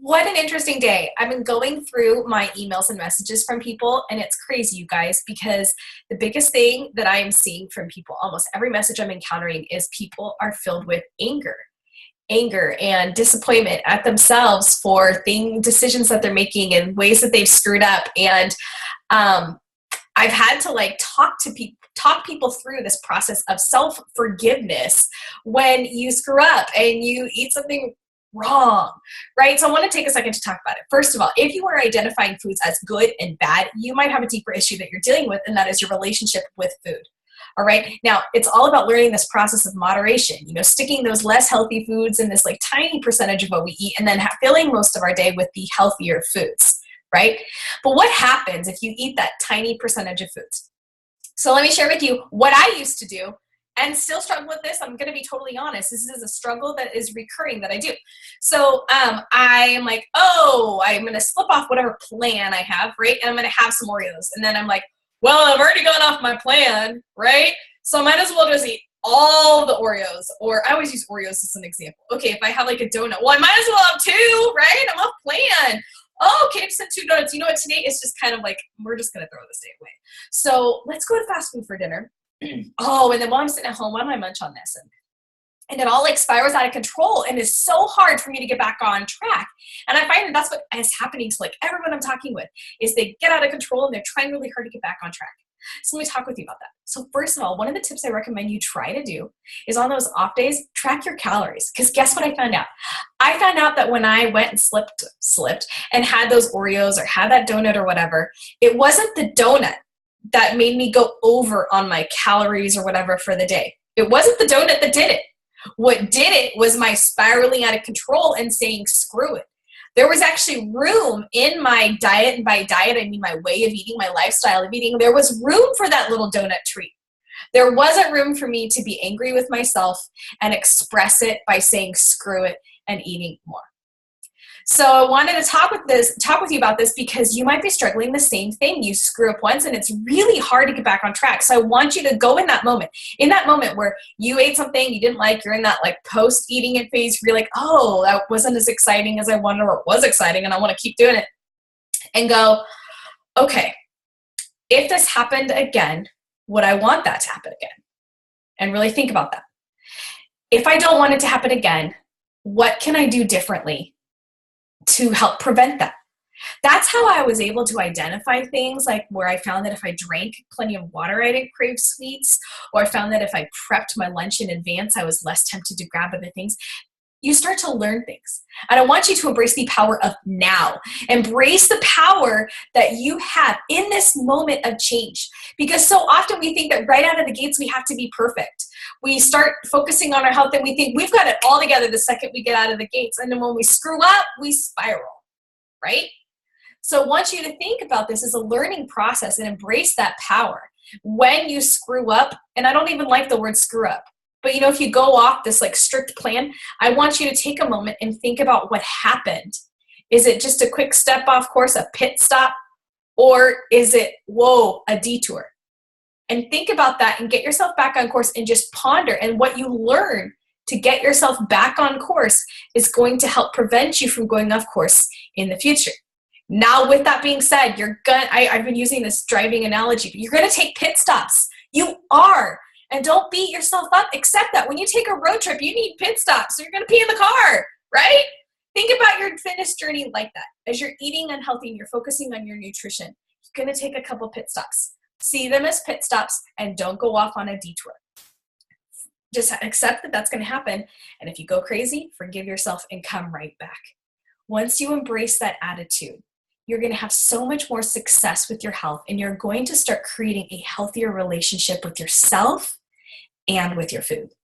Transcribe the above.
What an interesting day. I've been going through my emails and messages from people, and it's crazy, you guys, because the biggest thing that I am seeing from people, almost every message I'm encountering, is people are filled with anger and disappointment at themselves for decisions that they're making and ways that they've screwed up. And I've had to like talk people through this process of self-forgiveness when you screw up and you eat something wrong, right? So I want to take a second to talk about it. First of all, if you are identifying foods as good and bad, you might have a deeper issue that you're dealing with, and that is your relationship with food. All right. Now, it's all about learning this process of moderation, sticking those less healthy foods in this like tiny percentage of what we eat, and then filling most of our day with the healthier foods, right? But what happens if you eat that tiny percentage of foods? So let me share with you what I used to do and still struggle with this. I'm going to be totally honest. This is a struggle that is recurring that I do. So I am like, oh, I'm going to slip off whatever plan I have, right? And I'm going to have some Oreos. And then I'm like, well, I've already gone off my plan, right? So I might as well just eat all the Oreos. Or I always use Oreos as an example. Okay, if I have like a donut, well, I might as well have two, right? I'm off plan. Oh, okay, I just had two donuts. You know what? Today it's just kind of like, we're just going to throw this day away. So let's go to fast food for dinner. Oh, and then while I'm sitting at home, why don't I munch on this? And it all like spirals out of control, and it's so hard for me to get back on track. And I find that that's what is happening to like everyone I'm talking with, is they get out of control and they're trying really hard to get back on track. So let me talk with you about that. So first of all, one of the tips I recommend you try to do is on those off days, track your calories. Because guess what I found out? I found out that when I went and slipped and had those Oreos or had that donut or whatever, it wasn't the donut that made me go over on my calories or whatever for the day. It wasn't the donut that did it. What did it was my spiraling out of control and saying, screw it. There was actually room in my diet, and by diet, I mean my way of eating, my lifestyle of eating. There was room for that little donut treat. There wasn't room for me to be angry with myself and express it by saying, screw it, and eating more. So I wanted to talk with you about this because you might be struggling the same thing. You screw up once and it's really hard to get back on track. So I want you to go in that moment where you ate something you didn't like, you're in that like post eating it phase, you're like, oh, that wasn't as exciting as I wanted, or it was exciting and I want to keep doing it. And go, okay, if this happened again, would I want that to happen again? And really think about that. If I don't want it to happen again, what can I do differently to help prevent that? That's how I was able to identify things, like where I found that if I drank plenty of water, I didn't crave sweets, or I found that if I prepped my lunch in advance, I was less tempted to grab other things. You start to learn things. And I want you to embrace the power of now. Embrace the power that you have in this moment of change. Because so often we think that right out of the gates, we have to be perfect. We start focusing on our health and we think we've got it all together the second we get out of the gates. And then when we screw up, we spiral, right? So I want you to think about this as a learning process and embrace that power. When you screw up, and I don't even like the word screw up, but if you go off this like strict plan, I want you to take a moment and think about what happened. Is it just a quick step off course, a pit stop? Or is it, whoa, a detour? And think about that and get yourself back on course and just ponder. And what you learn to get yourself back on course is going to help prevent you from going off course in the future. Now, with that being said, I've been using this driving analogy, but you're going to take pit stops. You are. And don't beat yourself up. Accept that. When you take a road trip, you need pit stops. So you're going to pee in the car, right? Think about your fitness journey like that. As you're eating unhealthy and you're focusing on your nutrition, you're going to take a couple pit stops. See them as pit stops and don't go off on a detour. Just accept that that's going to happen. And if you go crazy, forgive yourself and come right back. Once you embrace that attitude, you're going to have so much more success with your health, and you're going to start creating a healthier relationship with yourself and with your food.